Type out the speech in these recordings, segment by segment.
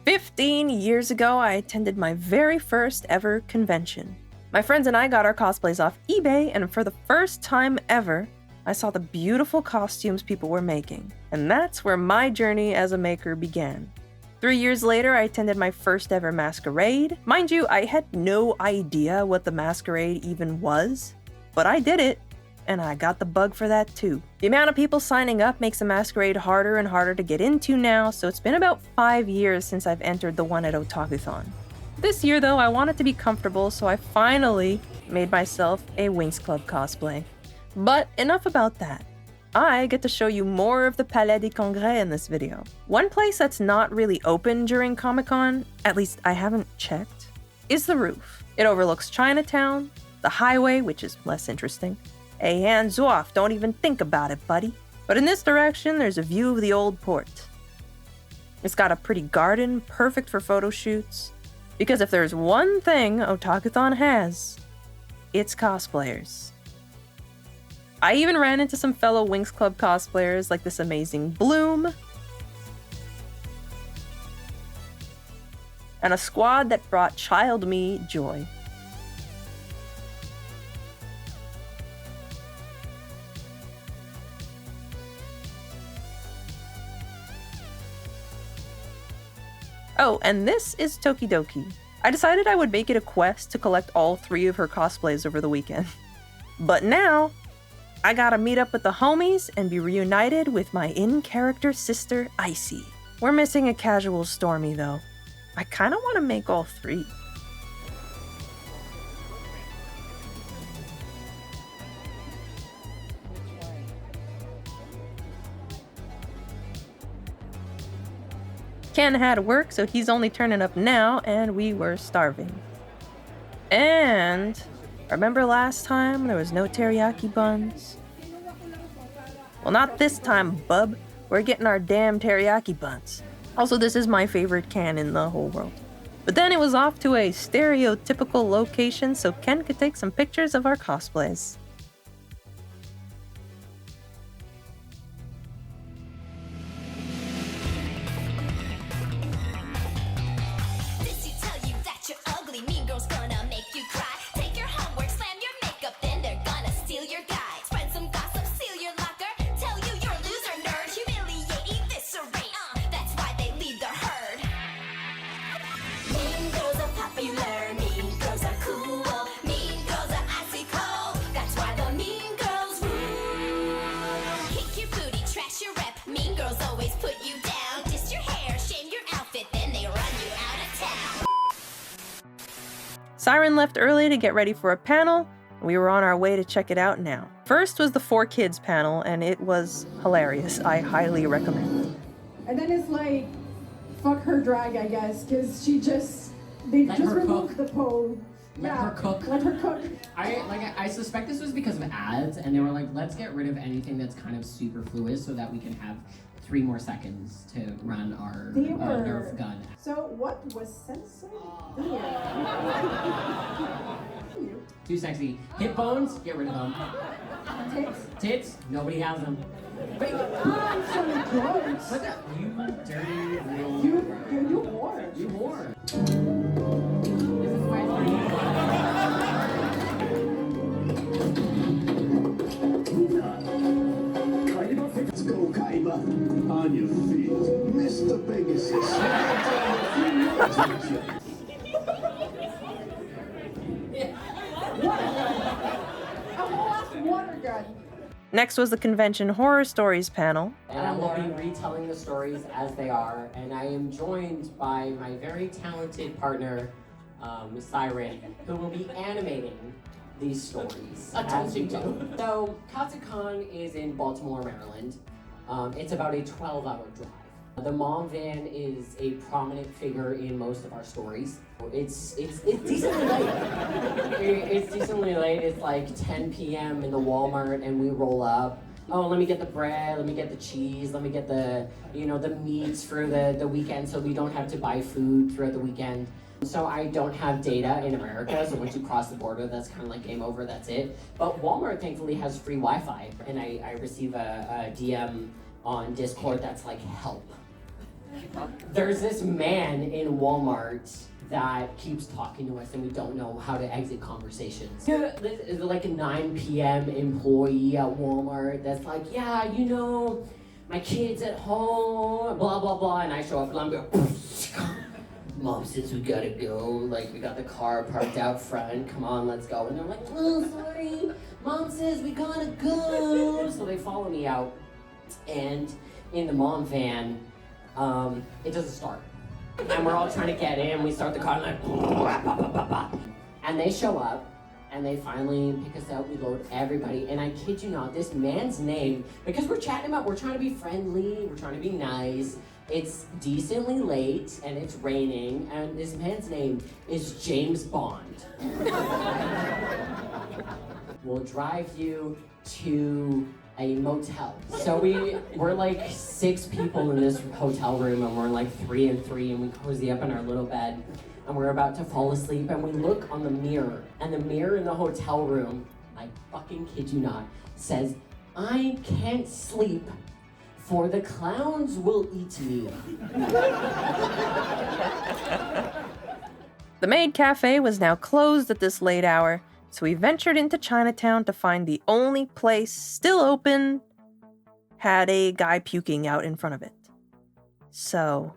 15 years ago, I attended my very first ever convention. My friends and I got our cosplays off eBay, and for the first time ever, I saw the beautiful costumes people were making. And that's where my journey as a maker began. 3 years later, I attended my first ever masquerade. Mind you, I had no idea what the masquerade even was, but I did it, and I got the bug for that too. The amount of people signing up makes a masquerade harder and harder to get into now, so it's been about 5 years since I've entered the one at Otakuthon. This year though, I wanted to be comfortable, so I finally made myself a Winx Club cosplay. But enough about that. I get to show you more of the Palais de Congres in this video. One place that's not really open during Comic-Con, at least I haven't checked, is the roof. It overlooks Chinatown, the highway, which is less interesting. Hey, hands off, don't even think about it, buddy. But in this direction, there's a view of the old port. It's got a pretty garden, perfect for photo shoots. Because if there's one thing Otakuthon has, it's cosplayers. I even ran into some fellow Winx Club cosplayers like this amazing Bloom, and a squad that brought child me joy. Oh, and this is Tokidoki. I decided I would make it a quest to collect all 3 of her cosplays over the weekend. But now, I gotta meet up with the homies and be reunited with my in-character sister, Icy. We're missing a casual Stormy though. I kinda wanna make all 3. Ken had work, so he's only turning up now, and we were starving. And remember last time there was no teriyaki buns? Well, not this time, bub. We're getting our damn teriyaki buns. Also, this is my favorite Ken in the whole world. But then it was off to a stereotypical location so Ken could take some pictures of our cosplays. Siren left early to get ready for a panel. We were on our way to check it out now. First was the 4 Kids panel, and it was hilarious. I highly recommend it. And then it's like, fuck her drag, I guess, because they just removed the pole. Let her cook. Let her cook. I suspect this was because of ads, and they were like, let's get rid of anything that's kind of superfluous so that we can have 3 more seconds to run our Nerf gun. So what was censored? Too sexy. Hip bones, get rid of them. Tits? Tits, nobody has them. Wait. I'm so gross. What the? You dirty little... You whore. You whore. This is why Let's go, Kaiba. On your feet, Mr. Pegasus. A whole ass water gun. Next was the convention horror stories panel. And I will be retelling the stories as they are, and I am joined by my very talented partner, Siren, who will be animating these stories. As we go. So, Cosplayers is in Baltimore, Maryland. It's about a 12-hour drive. The mom van is a prominent figure in most of our stories. It's decently late. It's decently late. It's like 10 p.m. in the Walmart, and we roll up. Oh, let me get the bread, let me get the cheese, let me get the, the meats for the weekend so we don't have to buy food throughout the weekend. So I don't have data in America, so once you cross the border, that's kind of like game over, that's it. But Walmart thankfully has free Wi-Fi, and I receive a DM on Discord that's like, help. There's this man in Walmart that keeps talking to us and we don't know how to exit conversations. This is like a 9 p.m. employee at Walmart that's like, yeah, you know, my kid's at home, blah, blah, blah. And I show up and I'm going, Mom says we gotta go. Like, we got the car parked out front. Come on, let's go. And they're like, oh, sorry. Mom says we gotta go. So they follow me out. And in the mom van, it doesn't start. And we're all trying to get in. We start the car and like, and they show up and they finally pick us up. We load everybody. And I kid you not, this man's name, because we're chatting about, we're trying to be friendly, we're trying to be nice. It's decently late and it's raining, and this man's name is James Bond. We'll drive you to a motel. So we're like 6 people in this hotel room, and we're like 3 and 3, and we cozy up in our little bed, and we're about to fall asleep, and we look on the mirror, and the mirror in the hotel room, I fucking kid you not, says, I can't sleep, for the clowns will eat me. The maid cafe was now closed at this late hour, so we ventured into Chinatown to find the only place still open had a guy puking out in front of it. So,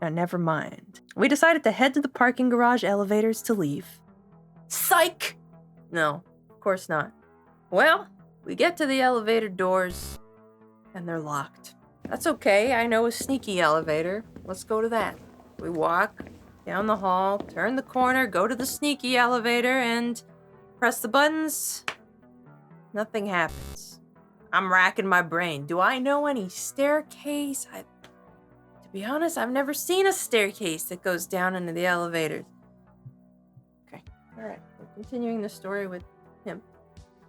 now never mind. We decided to head to the parking garage elevators to leave. Psych! No, of course not. Well, we get to the elevator doors, and they're locked. That's okay, I know a sneaky elevator. Let's go to that. We walk down the hall, turn the corner, go to the sneaky elevator, and press the buttons. Nothing happens. I'm racking my brain. Do I know any staircase? To be honest, I've never seen a staircase that goes down into the elevators. Okay, alright. We're continuing the story with him.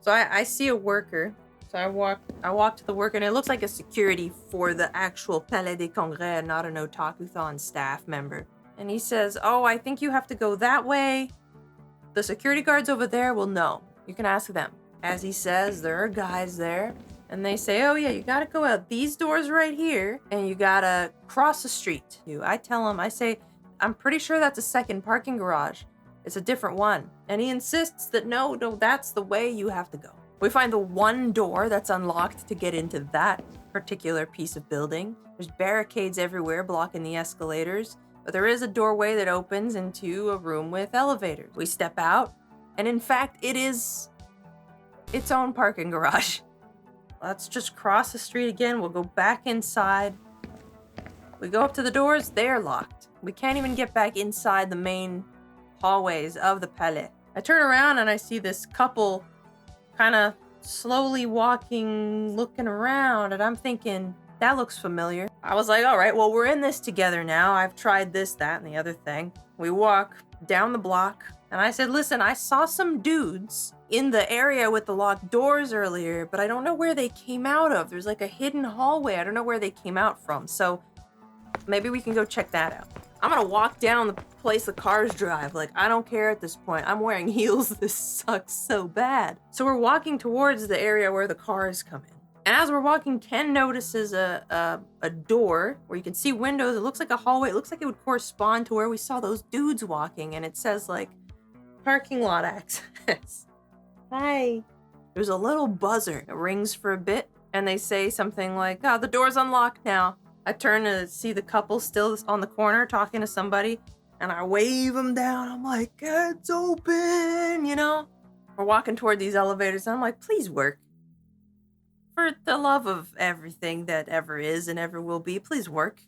So I see a worker. So I walk to the worker, and it looks like a security for the actual Palais des Congres, not an Otakuthon staff member. And he says, oh, I think you have to go that way. The security guards over there will know. You can ask them. As he says, there are guys there, and they say, oh yeah, you gotta go out these doors right here, and you gotta cross the street. I tell him, I say, I'm pretty sure that's a second parking garage. It's a different one. And he insists that no, that's the way you have to go. We find the one door that's unlocked to get into that particular piece of building. There's barricades everywhere blocking the escalators, but there is a doorway that opens into a room with elevators. We step out, and in fact, it is its own parking garage. Let's just cross the street again. We'll go back inside. We go up to the doors, they're locked. We can't even get back inside the main hallways of the Palais. I turn around and I see this couple kind of slowly walking, looking around, and I'm thinking, that looks familiar. I was like, all right, well, we're in this together now. I've tried this, that, and the other thing. We walk down the block, and I said, listen, I saw some dudes in the area with the locked doors earlier, but I don't know where they came out of. There's like a hidden hallway. I don't know where they came out from, so maybe we can go check that out. I'm gonna walk down the place the cars drive. Like, I don't care at this point. I'm wearing heels. This sucks so bad. So we're walking towards the area where the cars come in. And as we're walking, Ken notices a door where you can see windows. It looks like a hallway. It looks like it would correspond to where we saw those dudes walking. And it says, like, parking lot access. Hi. There's a little buzzer. It rings for a bit. And they say something like, oh, the door's unlocked now. I turn to see the couple still on the corner talking to somebody, and I wave them down. I'm like, it's open, you know? We're walking toward these elevators, and I'm like, please work. For the love of everything that ever is and ever will be, please work.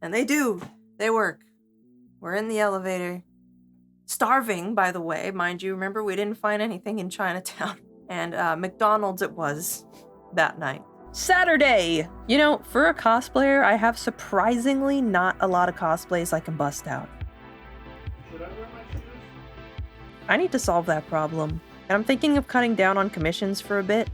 And they do. They work. We're in the elevator. Starving, by the way, mind you. Remember, we didn't find anything in Chinatown. And McDonald's it was that night. Saturday! You know, for a cosplayer, I have surprisingly not a lot of cosplays I can bust out. Should I wear my shoes? I need to solve that problem. And I'm thinking of cutting down on commissions for a bit.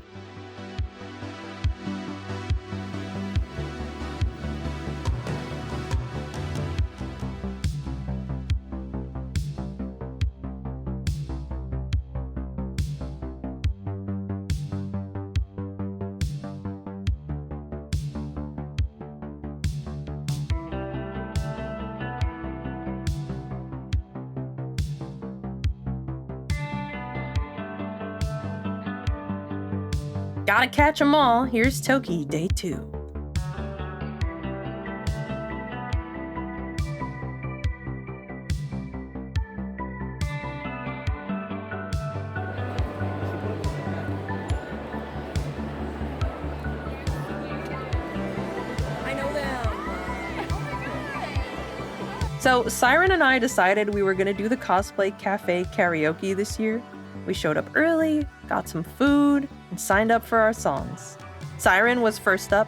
Gotta catch 'em all. Here's Toki, day 2. So, Siren and I decided we were going to do the Cosplay Cafe karaoke this year. We showed up early, got some food, and signed up for our songs. Siren was first up.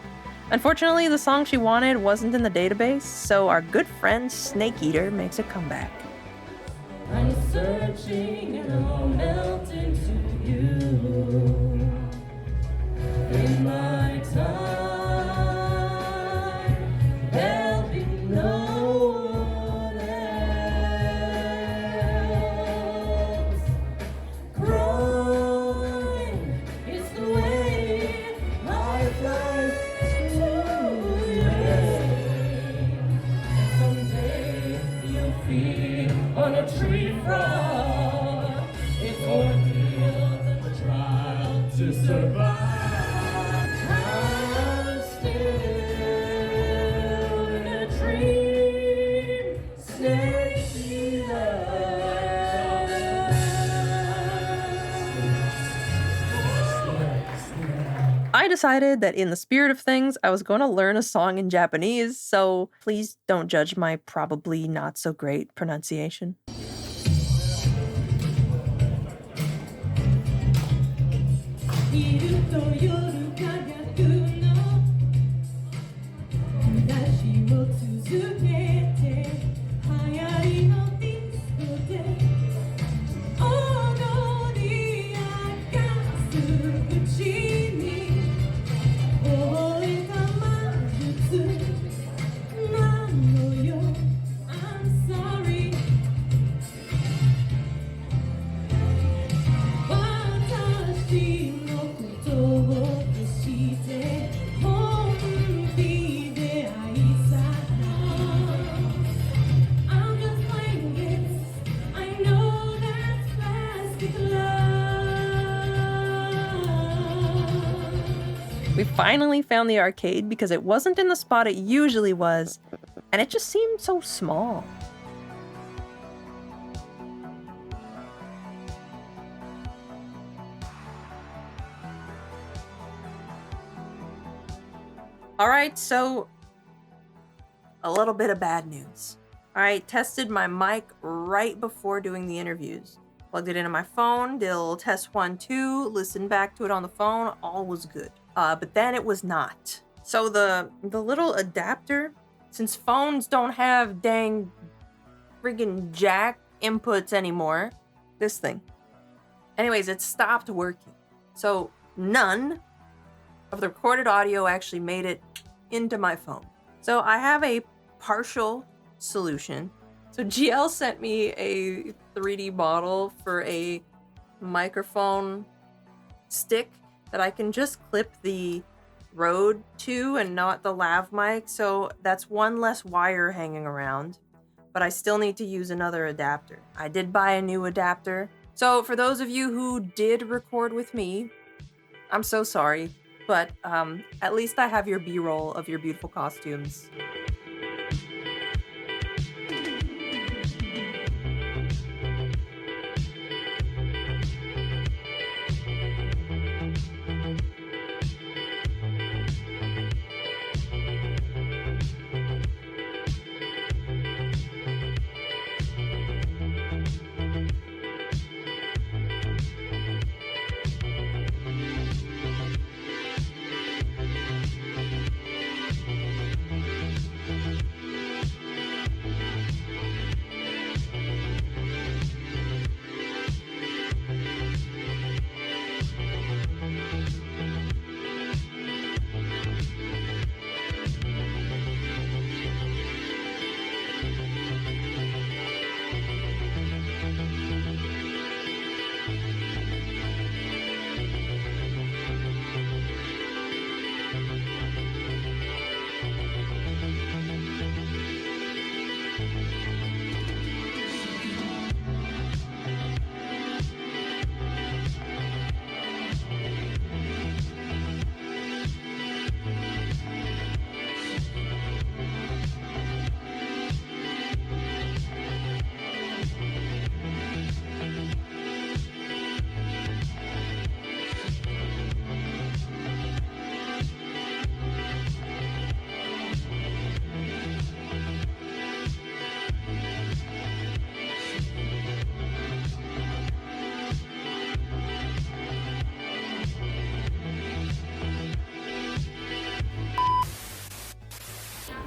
Unfortunately, the song she wanted wasn't in the database, so our good friend Snake Eater makes a comeback. I'm searching and I'll melt into you in my time. There'll be no one else. Crying is the way life lies to you. Someday you'll feed on a tree frog. It's ordeal and the trial to survive. I'm still in a dream, snake eater. I decided that in the spirit of things, I was going to learn a song in Japanese, so please don't judge my probably not so great pronunciation. 昼と夜が逆の話を続けて流行りのディスコで踊り明かすうちに覚えた魔術なのよ I'm sorry 私のことを決して本気で愛さない I'm just playing games I know that's plastic love. We finally found the arcade because it wasn't in the spot it usually was, and it just seemed so small. Alright, so a little bit of bad news. I tested my mic right before doing the interviews. Plugged it into my phone, did a little test 1, 2, listened back to it on the phone, all was good. But then it was not. So the little adapter, since phones don't have dang friggin' jack inputs anymore, this thing. Anyways, it stopped working. So none of the recorded audio actually made it into my phone. So I have a partial solution. So GL sent me a 3D model for a microphone stick that I can just clip the Rode to and not the lav mic. So that's one less wire hanging around, but I still need to use another adapter. I did buy a new adapter. So for those of you who did record with me, I'm so sorry. But at least I have your B-roll of your beautiful costumes.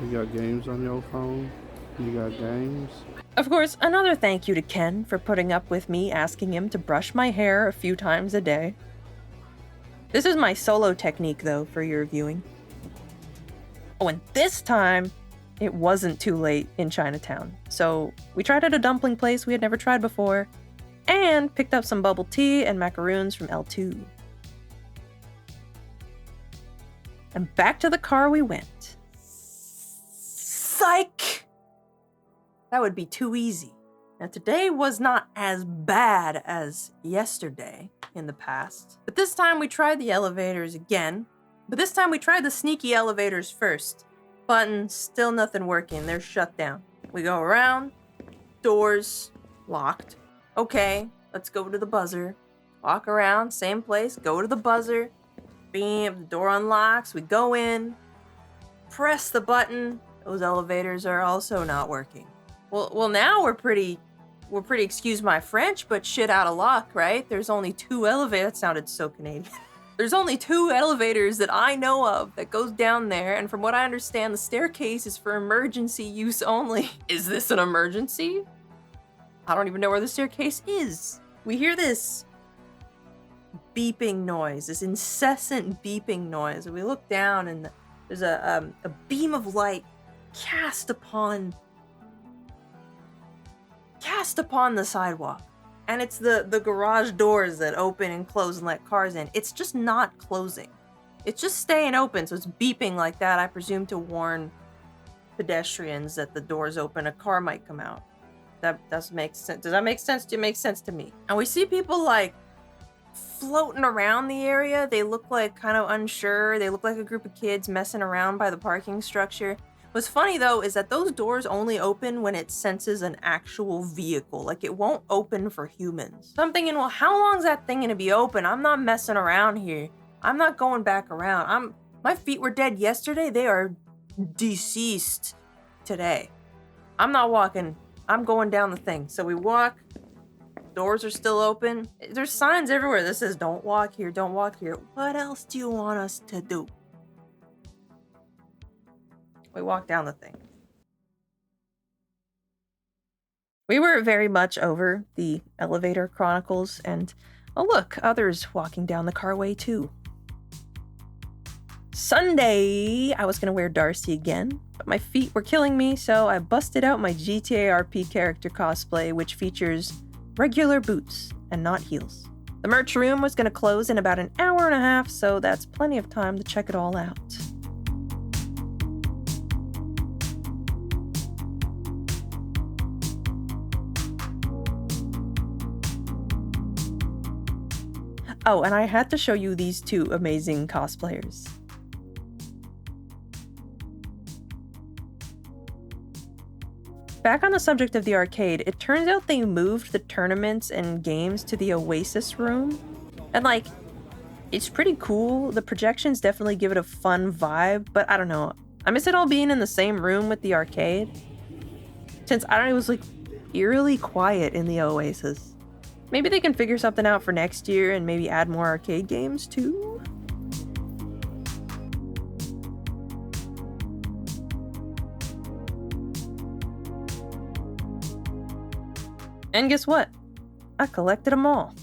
You got games on your phone? You got games? Of course, another thank you to Ken for putting up with me asking him to brush my hair a few times a day. This is my solo technique, though, for your viewing. Oh, and this time, it wasn't too late in Chinatown. So we tried at a dumpling place we had never tried before, and picked up some bubble tea and macaroons from L2. And back to the car we went. Psych! That would be too easy. Now today was not as bad as yesterday in the past, but this time we tried the elevators again. But this time we tried the sneaky elevators first. Button, still nothing working, they're shut down. We go around, doors, locked. Okay, let's go to the buzzer. Walk around, same place, go to the buzzer. Beam, the door unlocks, we go in. Press the button, those elevators are also not working. Well now we're pretty, excuse my French, but shit out of luck, right? There's only 2 elevators, that sounded so Canadian. There's only 2 elevators that I know of that goes down there, and from what I understand, the staircase is for emergency use only. Is this an emergency? I don't even know where the staircase is. We hear this beeping noise, this incessant beeping noise, and we look down and there's a beam of light cast upon the sidewalk. And it's the garage doors that open and close and let cars in. It's just not closing. It's just staying open, so it's beeping like that, I presume to warn pedestrians that the doors open, a car might come out. That does make sense. Does that make sense? It makes sense to me. And we see people like floating around the area. They look like kind of unsure. They look like a group of kids messing around by the parking structure. What's funny though is that those doors only open when it senses an actual vehicle. Like it won't open for humans. So I'm thinking, well, how long is that thing gonna be open? I'm not messing around here. I'm not going back around. My feet were dead yesterday. They are deceased today. I'm not walking. I'm going down the thing. So we walk. Doors are still open. There's signs everywhere that says don't walk here, don't walk here. What else do you want us to do? We walk down the thing. We were very much over the elevator chronicles, and oh look, others walking down the carway too. Sunday, I was gonna wear Darcy again, but my feet were killing me, so I busted out my GTA RP character cosplay, which features regular boots and not heels. The merch room was gonna close in about an hour and a half, so that's plenty of time to check it all out. Oh, and I had to show you these 2 amazing cosplayers. Back on the subject of the arcade, it turns out they moved the tournaments and games to the Oasis room. And like, it's pretty cool. The projections definitely give it a fun vibe, but I don't know. I miss it all being in the same room with the arcade. Since I don't know, it was like eerily quiet in the Oasis. Maybe they can figure something out for next year and maybe add more arcade games too? And guess what? I collected them all.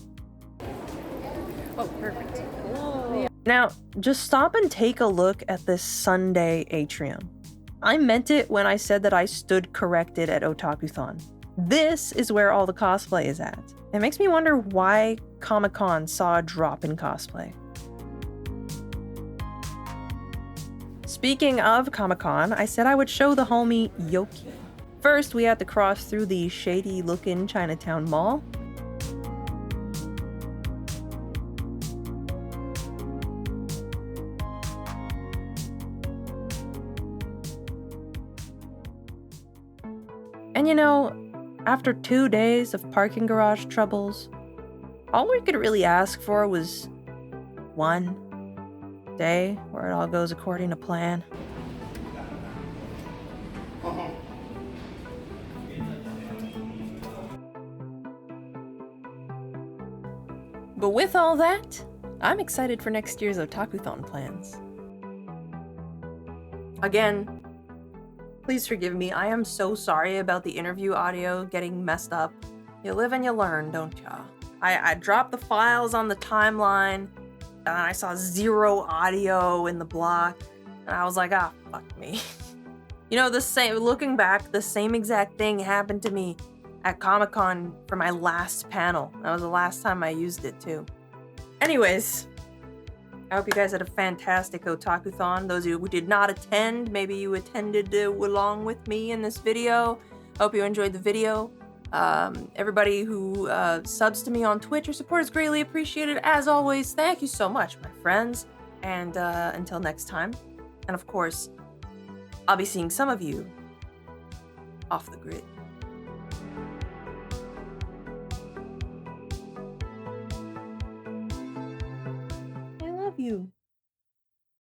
Oh, perfect. Whoa. Now, just stop and take a look at this Sunday atrium. I meant it when I said that I stood corrected at Otakuthon. This is where all the cosplay is at. It makes me wonder why Comic-Con saw a drop in cosplay. Speaking of Comic-Con, I said I would show the homie Yoki. First, we had to cross through the shady-looking Chinatown Mall. And you know, after 2 days of parking garage troubles, all we could really ask for was one day where it all goes according to plan. But with all that, I'm excited for next year's Otakuthon plans. Again, Please forgive me. I am so sorry about the interview audio getting messed up. You live and you learn, don't ya? I dropped the files on the timeline, and I saw 0 audio in the block, and I was like, ah, fuck me. You know, looking back, the same exact thing happened to me at Comic-Con for my last panel. That was the last time I used it too. Anyways, I hope you guys had a fantastic Otakuthon. Those of you who did not attend, maybe you attended along with me in this video. Hope you enjoyed the video. Everybody who subs to me on Twitch, your support is greatly appreciated. As always, thank you so much, my friends. And until next time, and of course, I'll be seeing some of you off the grid.